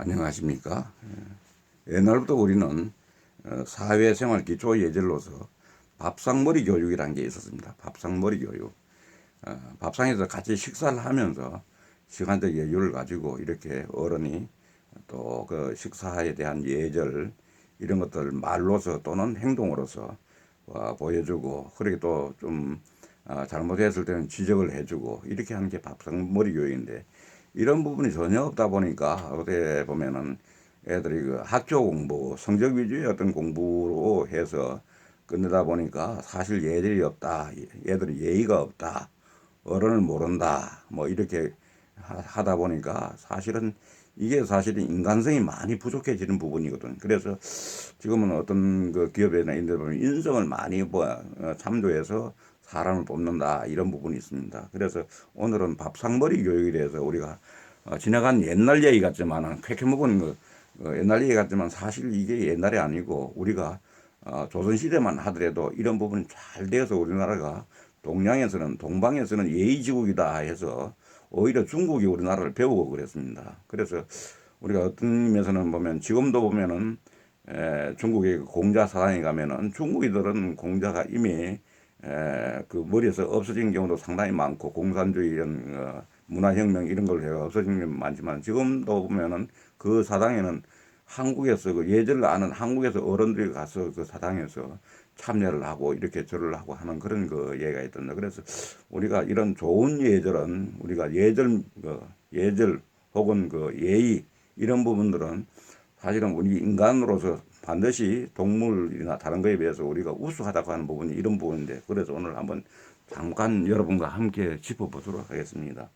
안녕하십니까. 옛날부터 우리는 사회생활 기초 예절로서 밥상머리 교육이라는 게 있었습니다. 밥상머리 교육. 밥상에서 같이 식사를 하면서 시간적 여유를 가지고 이렇게 어른이 또 그 식사에 대한 예절 이런 것들 말로서 또는 행동으로서 보여주고, 그렇게 또 좀 잘못했을 때는 지적을 해주고 이렇게 하는 게 밥상머리 교육인데, 이런 부분이 전혀 없다 보니까 어떻게 보면은 애들이 그 학교 공부, 성적 위주의 어떤 공부로 해서 끝내다 보니까 사실 예절이 없다, 애들이 예의가 없다, 어른을 모른다, 뭐 이렇게 하다 보니까 사실은 이게 사실은 인간성이 많이 부족해지는 부분이거든. 그래서 지금은 어떤 그 기업이나 이런 데 보면 인성을 많이 참조해서 사람을 뽑는다, 이런 부분이 있습니다. 그래서 오늘은 밥상머리 교육에 대해서 우리가 지나간 옛날 얘기 같지만 쾌쾌 먹은 옛날 얘기 같지만 사실 이게 옛날이 아니고 우리가 조선시대만 하더라도 이런 부분이 잘 되어서 우리나라가 동양에서는 동방에서는 예의지국이다 해서 오히려 중국이 우리나라를 배우고 그랬습니다. 그래서 우리가 어떤 면에서는 보면 지금도 보면은 중국의 공자 사당에 가면은 중국인들은 공자가 이미 그 머리에서 없어진 경우도 상당히 많고, 공산주의 이런 문화혁명 이런 걸 해가 없어진 게 많지만, 지금도 보면은 그 사당에는 한국에서 그 예절을 아는 한국에서 어른들이 가서 그 사당에서 참여를 하고 이렇게 절을 하고 하는 그런 그 예가 있던데, 그래서 우리가 이런 좋은 예절은 우리가 예절 혹은 그 예의 이런 부분들은 사실은 우리 인간으로서 반드시 동물이나 다른 거에 비해서 우리가 우수하다고 하는 부분이 이런 부분인데, 그래서 오늘 한번 잠깐 여러분과 함께 짚어보도록 하겠습니다.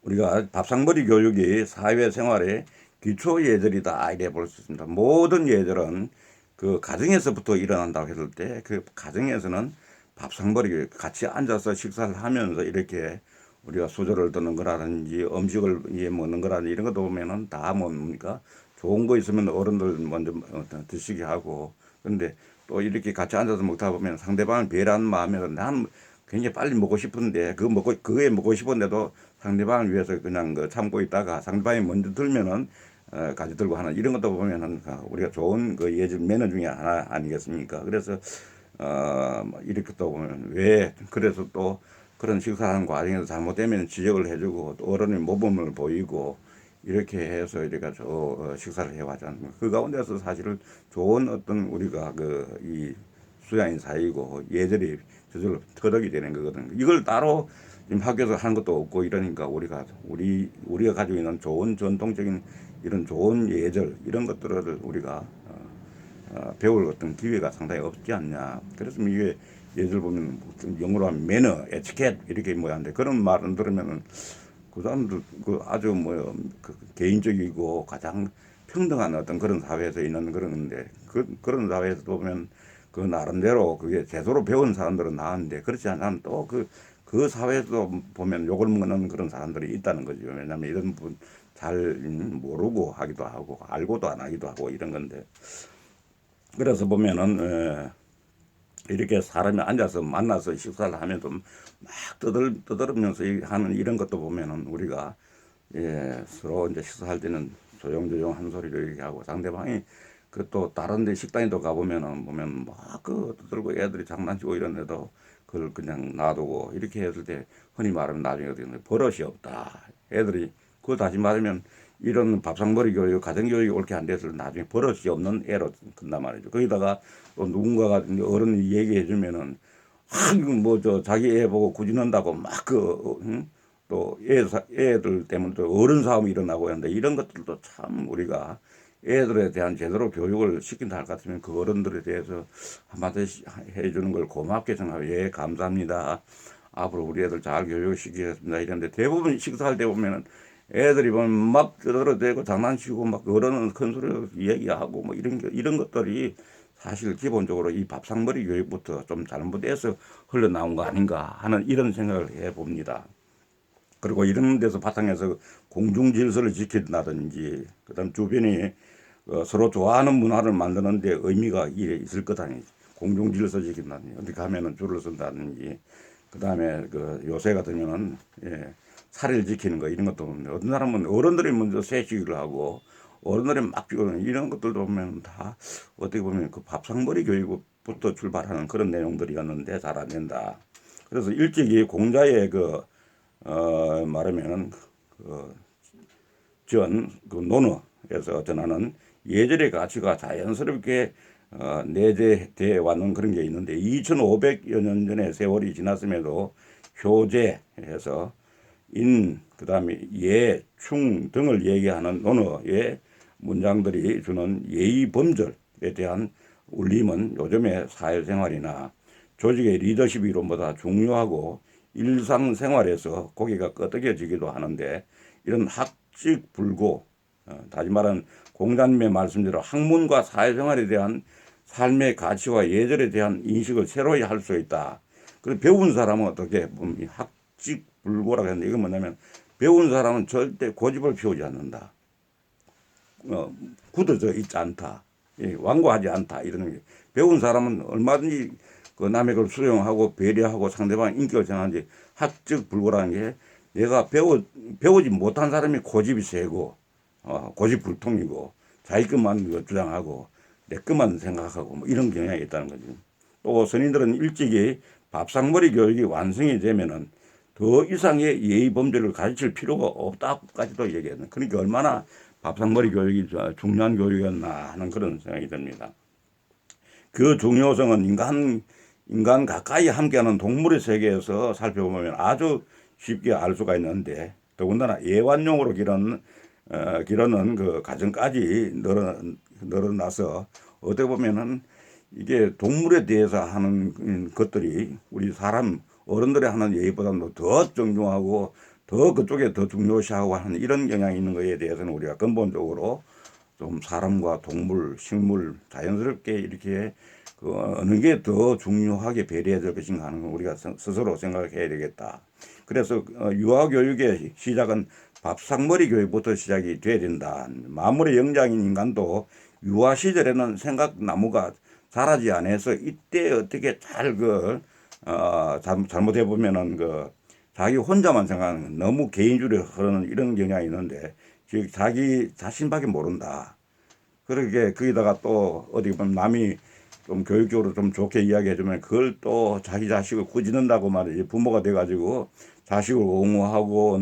우리가 밥상머리 교육이 사회생활의 기초 예절이다, 이래 볼 수 있습니다. 모든 예절은 그 가정에서부터 일어난다고 했을 때, 그 가정에서는 밥상머리 교육, 같이 앉아서 식사를 하면서 이렇게 우리가 수저를 드는 거라든지 음식을 먹는 거라든지 이런 것도 보면은 다 뭡니까? 좋은 거 있으면 어른들 먼저 드시게 하고, 근데 또 이렇게 같이 앉아서 먹다 보면 상대방을 배려하는 마음에서 난 굉장히 빨리 먹고 싶은데 그게 먹고 싶은데도 상대방을 위해서 그냥 그 참고 있다가 상대방이 먼저 들면은 같이 들고 하는 이런 것도 보면은 우리가 좋은 그 예절 매너 중에 하나 아니겠습니까? 그래서 이렇게 또 보면 왜 그래서 또 그런 식사하는 과정에서 잘못되면 지적을 해주고, 또 어른의 모범을 보이고 이렇게 해서 우리가 식사를 해왔지 않습니까? 그 가운데서 사실은 좋은 어떤 우리가 그 이 수양인 사이고 예절이 저절로 터득이 되는 거거든요. 이걸 따로 지금 학교에서 하는 것도 없고 이러니까 우리가 가지고 있는 좋은 전통적인 이런 좋은 예절 이런 것들을 우리가 배울 어떤 기회가 상당히 없지 않냐. 그래서 이게 예를 보면 영어로 하면 매너, 에티켓 이렇게 뭐야 하는데, 그런 말은 들으면은 그 사람들 그 아주 그 개인적이고 가장 평등한 어떤 그런 사회에서 있는 그런데, 그런 사회에서 보면 그 나름대로 그게 제대로 배운 사람들은 나은데, 그렇지 않으면 또 그 사회에서 보면 욕을 먹는 그런 사람들이 있다는 거죠. 왜냐하면 이런 분 잘 모르고 하기도 하고 알고도 안 하기도 하고 이런 건데, 그래서 보면은 이렇게 사람이 앉아서 만나서 식사를 하면서 막 떠들으면서 하는 이런 것도 보면은 우리가 서로 이제 식사할 때는 조용조용 한 소리를 이렇게 하고, 상대방이 그 또 다른 데 식당에 또 가보면은 보면 막 그 떠들고 애들이 장난치고 이런데도 그걸 그냥 놔두고 이렇게 했을 때 흔히 말하면 나중에 어떻게 되냐, 버릇이 없다. 애들이 그거 다시 말하면 이런 밥상머리 교육, 가정교육이 옳게 안 돼서 나중에 버릇이 없는 애로 끝난 말이죠. 거기다가 또 누군가가 어른이 얘기해 주면은 뭐저 자기 애 보고 구진한다고 막 또 애들 때문에 또 어른 싸움이 일어나고 하는데, 이런 것들도 참 우리가 애들에 대한 제대로 교육을 시킨다 할 것 같으면 그 어른들에 대해서 한마디 해주는 걸 고맙게 생각하고, 예, 감사합니다, 앞으로 우리 애들 잘 교육시키겠습니다 이런데, 대부분 식사할 때 보면은 애들이 보면 막 떠들어대고 장난치고 막 어른은 큰 소리로 얘기하고 뭐 이런 것들이 사실 기본적으로 이 밥상머리 교육부터 좀 잘못돼서 흘러나온 거 아닌가 하는 이런 생각을 해봅니다. 그리고 이런 데서 바탕에서 공중 질서를 지킨다든지, 그다음 주변이 서로 좋아하는 문화를 만드는데 의미가 있을 것 아니지. 공중 질서 지킨다든지, 어디 가면은 줄을 선다든지, 그다음에 그 요새 같으면은 사례를 지키는 거 이런 것도 보면 어떤 사람은 어른들이 먼저 새시기를 하고 어른들이 막 죽는 이런 것들도 보면 다 어떻게 보면 그 밥상머리 교육부터 출발하는 그런 내용들이었는데 잘 안 된다. 그래서 일찍이 공자의 말하면은 그 논어에서 전하는 예절의 가치가 자연스럽게 내재되어 왔는 그런 게 있는데 2500여 년 전에 세월이 지났음에도 효제해서 그다음에 예, 충 등을 얘기하는 논어의 문장들이 주는 예의 범절에 대한 울림은 요즘의 사회생활이나 조직의 리더십 이론보다 중요하고 일상생활에서 고개가 끄덕여지기도 하는데 이런 학직불고 다시 말하는 공자님의 말씀대로 학문과 사회생활에 대한 삶의 가치와 예절에 대한 인식을 새로이 할 수 있다. 그리고 배운 사람은 어떻게 보면 학직불고라고 했는데 이건 뭐냐면 배운 사람은 절대 고집을 피우지 않는다. 굳어져 있지 않다. 완고하지 않다. 이런 게. 배운 사람은 얼마든지 그 남의 걸 수용하고 배려하고 상대방 인격을 생각하는지 학직불고라는 게 내가 배우지 못한 사람이 고집이 세고 고집불통이고 자기 것만 주장하고 내 것만 생각하고 뭐 이런 경향이 있다는 거죠. 또 선인들은 일찍이 밥상머리 교육이 완성이 되면은 더 이상의 예의 범죄를 가르칠 필요가 없다까지도 얘기했는. 그러니까 얼마나 밥상머리 교육이 중요한 교육이었나 하는 그런 생각이 듭니다. 그 중요성은 인간 가까이 함께하는 동물의 세계에서 살펴보면 아주 쉽게 알 수가 있는데 더군다나 애완용으로 기르는 그 가정까지 늘어나서 어떻게 보면은 이게 동물에 대해서 하는 것들이 우리 사람 어른들이 하는 예의보다도 더 정중하고 더 그쪽에 더 중요시하고 하는 이런 경향이 있는 것에 대해서는 우리가 근본적으로 좀 사람과 동물, 식물 자연스럽게 이렇게 그 어느 게 더 중요하게 배려해야 될 것인가 하는 걸 우리가 스스로 생각해야 되겠다. 그래서 유아교육의 시작은 밥상머리 교육부터 시작이 돼야 된다. 만물의 영장인 인간도 유아 시절에는 생각나무가 자라지 않아서 이때 어떻게 잘못해 보면은 자기 혼자만 생각하는 너무 개인주의로 흐르는 이런 경향이 있는데 즉 자기 자신밖에 모른다. 그러게 거기다가 또 어디 보면 남이 좀 교육적으로 좀 좋게 이야기해주면 그걸 또 자기 자식을 꾸짖는다고 말이지. 부모가 돼가지고 자식을 옹호하고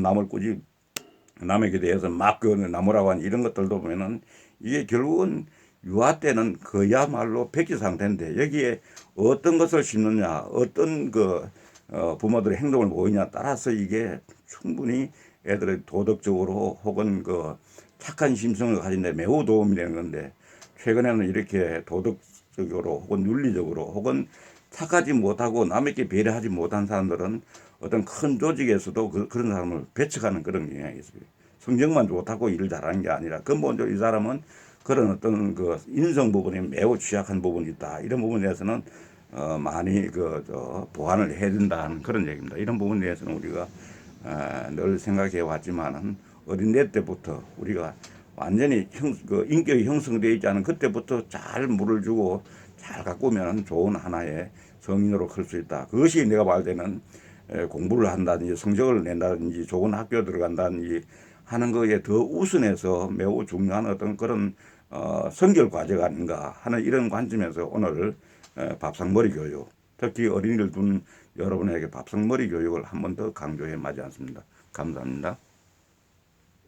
남에게 대해서 막 나무라고 하는 이런 것들도 보면은 이게 결국은 유아 때는 그야말로 백지 상태인데 여기에 어떤 것을 심느냐 어떤 부모들의 행동을 보이냐 따라서 이게 충분히 애들의 도덕적으로 혹은 착한 심성을 가진 데 매우 도움이 되는 건데 최근에는 이렇게 도덕적으로 혹은 윤리적으로 혹은 착하지 못하고 남에게 배려하지 못한 사람들은 어떤 큰 조직에서도 그런 사람을 배척하는 그런 경향이 있어요. 성적만 좋다고 일을 잘하는 게 아니라 근본적으로 이 사람은 그런 어떤 인성 부분이 매우 취약한 부분이 있다. 이런 부분에 대해서는 많이 보완을 해야 된다는 그런 얘기입니다. 이런 부분에 대해서는 우리가 늘 생각해 왔지만은 어린애 때부터 우리가 완전히 인격이 형성되어 있지 않은 그때부터 잘 물을 주고 잘 가꾸면 좋은 하나의 성인으로 클 수 있다. 그것이 내가 볼 때는 공부를 한다든지 성적을 낸다든지 좋은 학교 들어간다든지 하는 거에 더 우선해서 매우 중요한 어떤 그런 선결 과제가 아닌가 하는 이런 관점에서 오늘 밥상머리 교육, 특히 어린이를 둔 여러분에게 밥상머리 교육을 한 번 더 강조해 마지 않습니다. 감사합니다.